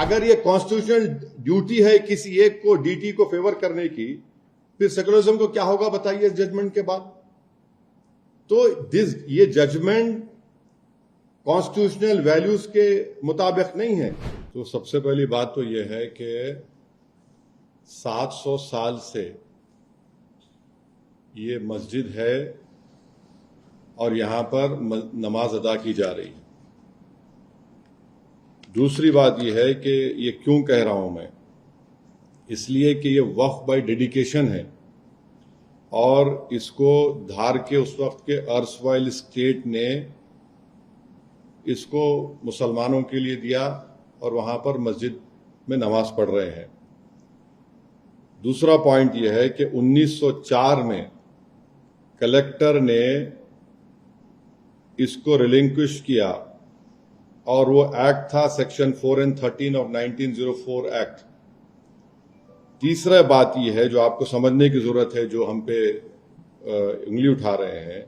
अगर ये constitutional duty है किसी एक को डीटी को फेवर करने की, फिर सेकुलरिज्म को क्या होगा बताइए इस जजमेंट के बाद। तो ये जजमेंट कॉन्स्टिट्यूशनल वैल्यूज के मुताबिक नहीं है। तो सबसे पहली बात तो यह है कि 700 साल से ये मस्जिद है और यहां पर नमाज अदा की जा रही है। दूसरी बात यह है कि ये क्यों कह रहा हूं मैं, इसलिए कि ये वक्फ बाय डेडिकेशन है और इसको धार के उस वक्त के अर्सवाइल स्टेट ने इसको मुसलमानों के लिए दिया और वहां पर मस्जिद में नमाज पढ़ रहे हैं। दूसरा पॉइंट यह है कि 1904 में कलेक्टर ने इसको रिलिंक्विश किया और वो एक्ट था सेक्शन 4 and 13 ऑफ 1904 एक्ट। तीसरा बात यह है जो आपको समझने की जरूरत है, जो हम पे उंगली उठा रहे हैं,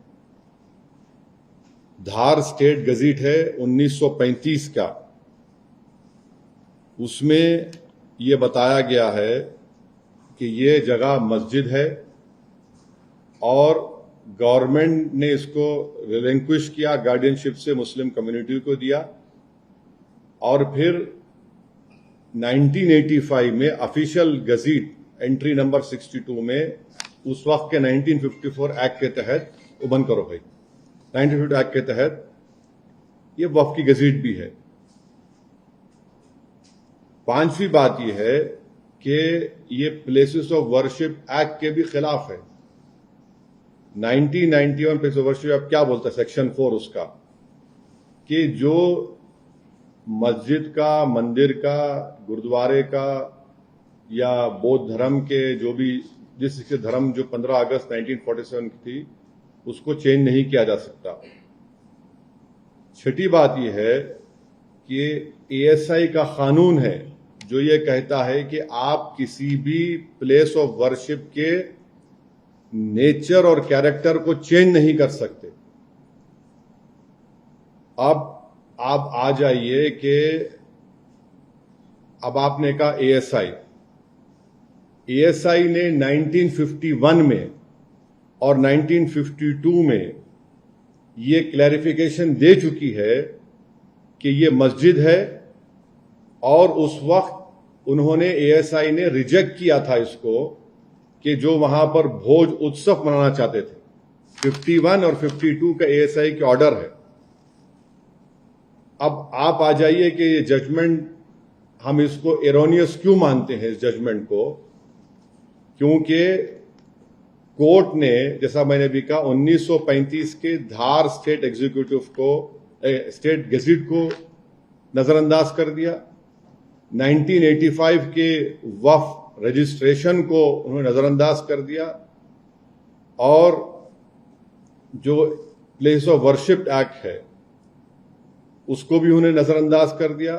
धार स्टेट गजीट है 1935 का, उसमें ये बताया गया है कि ये जगह मस्जिद है और गवर्नमेंट ने इसको रिलिंक्विश किया, गार्डियनशिप से मुस्लिम कम्युनिटी को दिया और फिर 1985 में ऑफिशियल गजीट एंट्री नंबर 62 में उस वक्त के 1954 एक्ट के तहत बंद करो भाई 1952 एक्ट के तहत ये वक्फ की गजीट भी है। पांचवी बात यह है कि ये प्लेसेस ऑफ वर्शिप एक्ट के भी खिलाफ है। 1991 प्लेस ऑफ वर्शिप अब क्या बोलता है सेक्शन 4 उसका, कि जो मस्जिद का, मंदिर का, गुरुद्वारे का या बौद्ध धर्म के जो भी जिस धर्म जो 15 अगस्त 1947 की थी उसको चेंज नहीं किया जा सकता। छठी बात यह है कि एएसआई का कानून है जो ये कहता है कि आप किसी भी प्लेस ऑफ वर्शिप के नेचर और कैरेक्टर को चेंज नहीं कर सकते। अब आप आ जाइए कि अब आपने कहा एएसआई ने 1951 में और 1952 में ये क्लैरिफिकेशन दे चुकी है कि ये मस्जिद है और उस वक्त उन्होंने एएसआई ने रिजेक्ट किया था इसको कि जो वहां पर भोज उत्सव मनाना चाहते थे। 51 और 52 का एएसआई के ऑर्डर है। अब आप आ जाइए कि ये जजमेंट हम इसको एरोनियस क्यों मानते हैं इस जजमेंट को, क्योंकि कोर्ट ने जैसा मैंने भी कहा 1935 के धार स्टेट एग्जीक्यूटिव को स्टेट गेजेट को नजरअंदाज कर दिया, 1985 के वक्फ रजिस्ट्रेशन को उन्होंने नजरअंदाज कर दिया और जो प्लेस ऑफ वर्शिप एक्ट है उसको भी उन्होंने नजरअंदाज कर दिया।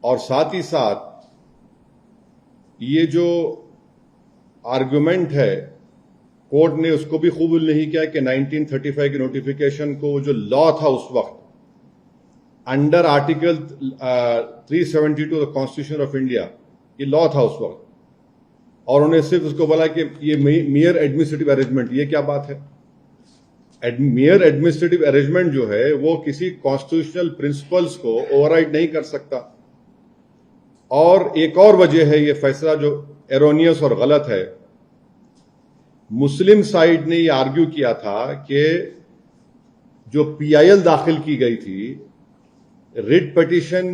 और साथ ही साथ ये जो आर्गुमेंट है कोर्ट ने उसको भी कबूल नहीं किया कि 1935 के नोटिफिकेशन को जो लॉ था उस वक्त under article 372 the constitution of India, ये लॉ था उस वक्त, और उन्होंने सिर्फ उसको बोला कि ये मेयर एडमिनिस्ट्रेटिव अरेंजमेंट। ये क्या बात है? मेयर एडमिनिस्ट्रेटिव अरेंजमेंट जो है वो किसी कॉन्स्टिट्यूशनल प्रिंसिपल्स को ओवरराइड नहीं कर सकता। और एक और वजह है ये फैसला जो एरोनियस और गलत है, मुस्लिम साइड ने ये आर्ग्यू किया था कि जो पीआईएल दाखिल की गई थी रिट पिटीशन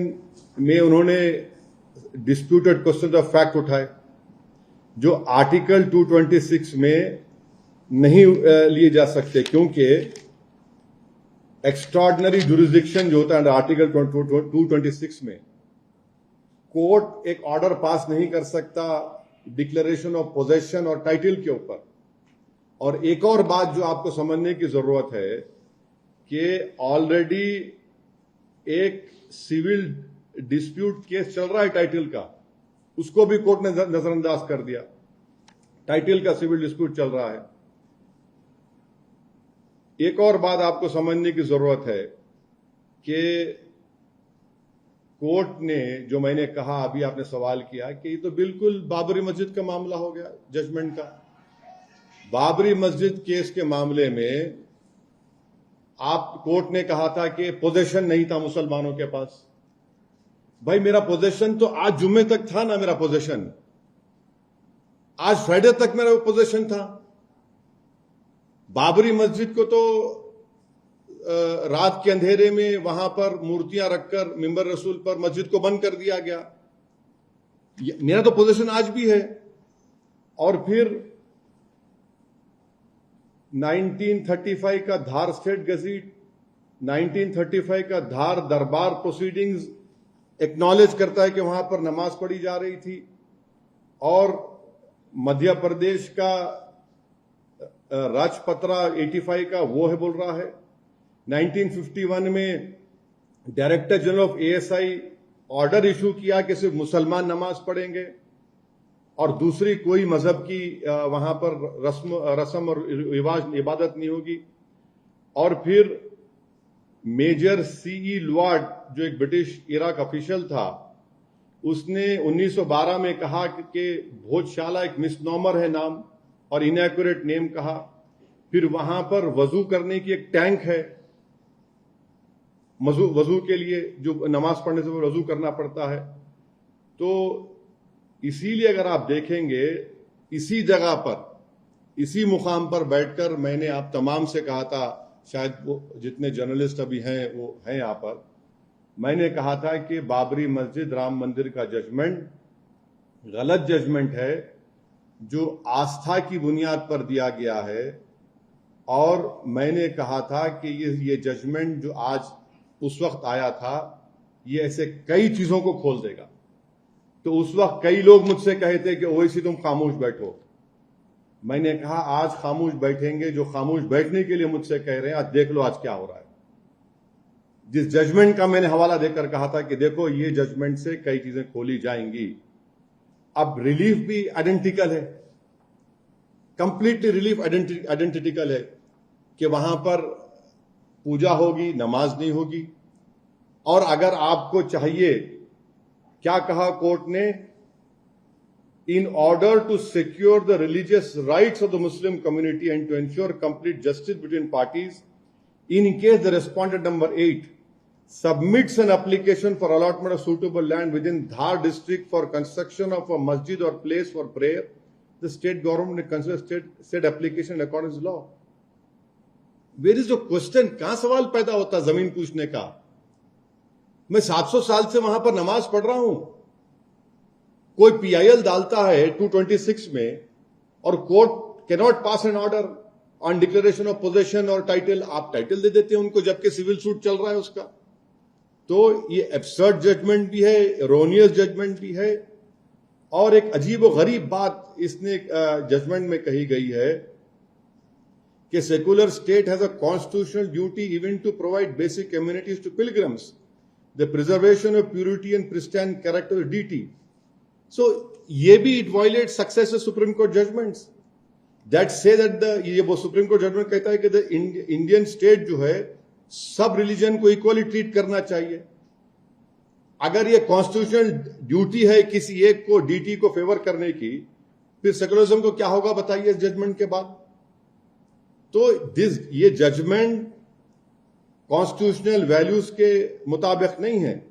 में उन्होंने डिस्प्यूटेड क्वेश्चन ऑफ फैक्ट उठाए जो आर्टिकल 226 में नहीं लिए जा सकते, क्योंकि एक्स्ट्राऑर्डिनरी जुरिसडिक्शन जो होता है आर्टिकल 226 में कोर्ट एक ऑर्डर पास नहीं कर सकता डिक्लेरेशन ऑफ पोजेशन और टाइटल के ऊपर। और एक और बात जो आपको समझने की जरूरत है कि ऑलरेडी एक सिविल डिस्प्यूट केस चल रहा है टाइटल का, उसको भी कोर्ट ने नजरअंदाज कर दिया। टाइटल का सिविल डिस्प्यूट चल रहा है। एक और बात आपको समझने की जरूरत है कि कोर्ट ने जो मैंने कहा, अभी आपने सवाल किया कि ये तो बिल्कुल बाबरी मस्जिद का मामला हो गया जजमेंट का। बाबरी मस्जिद केस के मामले में आप कोर्ट ने कहा था कि पोजीशन नहीं था मुसलमानों के पास। भाई मेरा पोजीशन तो आज जुम्मे तक था ना, मेरा पोजीशन आज फ्राइडे तक मेरा पोजीशन था। बाबरी मस्जिद को तो रात के अंधेरे में वहां पर मूर्तियां रखकर मिंबर रसूल पर मस्जिद को बंद कर दिया गया। मेरा तो पोजीशन आज भी है। और फिर 1935 का धार स्टेट गजीट, 1935 का धार दरबार प्रोसीडिंग्स एक्नॉलेज करता है कि वहां पर नमाज पढ़ी जा रही थी। और मध्य प्रदेश का राजपत्रा 85 का वो है बोल रहा है। 1951 में director general of ASI order issue किया कि सिर्फ मुसलमान नमाज पढ़ेंगे और दूसरी कोई मजहब की वहां पर रस्म और इबादत नहीं होगी। और फिर मेजर सीई लुआर्ड जो एक ब्रिटिश इराक ऑफिशियल था, उसने 1912 में कहा कि भोजशाला एक मिसनॉमर है नाम और इनएक्यूरेट नेम कहा। फिर वहां पर वजू करने की एक टैंक है, वजू के लिए जो नमाज पढ़ने से वजू करना पड़ता है। तो इसीलिए अगर आप देखेंगे इसी जगह पर, इसी मुकाम पर बैठकर मैंने आप तमाम से कहा था, शायद वो जितने जर्नलिस्ट अभी हैं वो हैं यहां पर, मैंने कहा था कि बाबरी मस्जिद राम मंदिर का जजमेंट गलत जजमेंट है जो आस्था की बुनियाद पर दिया गया है। और मैंने कहा था कि ये जजमेंट जो आज उस वक्त आया था, ये ऐसे कई चीजों को खोल देगा। तो उस वक्त कई लोग मुझसे कहे थे कि ओवैसी तुम खामोश बैठो। मैंने कहा आज खामोश बैठेंगे जो खामोश बैठने के लिए मुझसे कह रहे हैं। आज देख लो आज क्या हो रहा है। जिस जजमेंट का मैंने हवाला देकर कहा था कि देखो ये जजमेंट से कई चीजें खोली जाएंगी। अब रिलीफ भी आइडेंटिकल है, कंप्लीटली रिलीफ आइडेंटिकल है कि वहां पर पूजा होगी, नमाज नहीं होगी। और अगर आपको चाहिए, क्या कहा कोर्ट ने, in order to secure the religious rights of the Muslim community and to ensure complete justice between parties, in case the respondent number 8 submits an application for allotment of suitable land within Dhar district for construction of a masjid or place for prayer, the state government will consider said application in accordance with law. Where is the question? कहां सवाल पैदा होता जमीन पूछने का? मैं 700 साल से वहां पर नमाज पढ़ रहा हूं। कोई पीआईएल डालता है 226 में और court can not pass an order on declaration of possession और टाइटल। आप टाइटल दे देते हैं उनको जबकि सिविल सूट चल रहा है उसका। तो ये एब्सर्ड जजमेंट भी है, एरोनियस जजमेंट भी है। और एक अजीब व गरीब बात इसने जजमेंट में कही गई है कि secular state has a constitutional duty even to provide basic communities to pilgrims, the preservation of purity and pristine character of deity. So ये भी it violate successive supreme court judgments that say that ये वो supreme court judgement कहता है कि the Indian state जो है सब रिलीजन को इक्वली ट्रीट करना चाहिए। अगर ये कॉन्स्टिट्यूशनल ड्यूटी है किसी एक को डीटी को फेवर करने की, फिर सेकुलरिज्म को क्या होगा बताइए इस जजमेंट के बाद। तो ये जजमेंट कॉन्स्टिट्यूशनल वैल्यूज के मुताबिक नहीं है।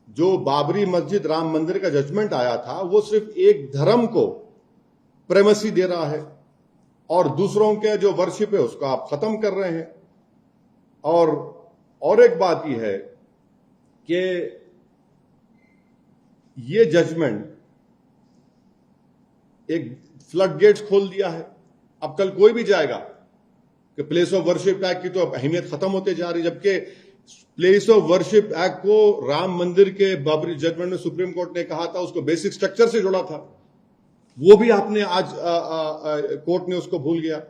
जो बाबरी मस्जिद राम मंदिर का जजमेंट आया था वो सिर्फ एक धर्म को प्रेमेसी दे रहा है और दूसरों के जो वर्शिप है उसको आप खत्म कर रहे हैं। और एक बात यह है कि ये जजमेंट एक फ्लड गेट्स खोल दिया है। अब कल कोई भी जाएगा कि प्लेस ऑफ वर्शिप एक्ट की तो अहमियत खत्म होते जा रही, जबकि प्लेस ऑफ वर्शिप एक्ट को राम मंदिर के बाबरी जजमेंट में सुप्रीम कोर्ट ने कहा था उसको बेसिक स्ट्रक्चर से जोड़ा था, वो भी आपने आज कोर्ट ने उसको भूल गया।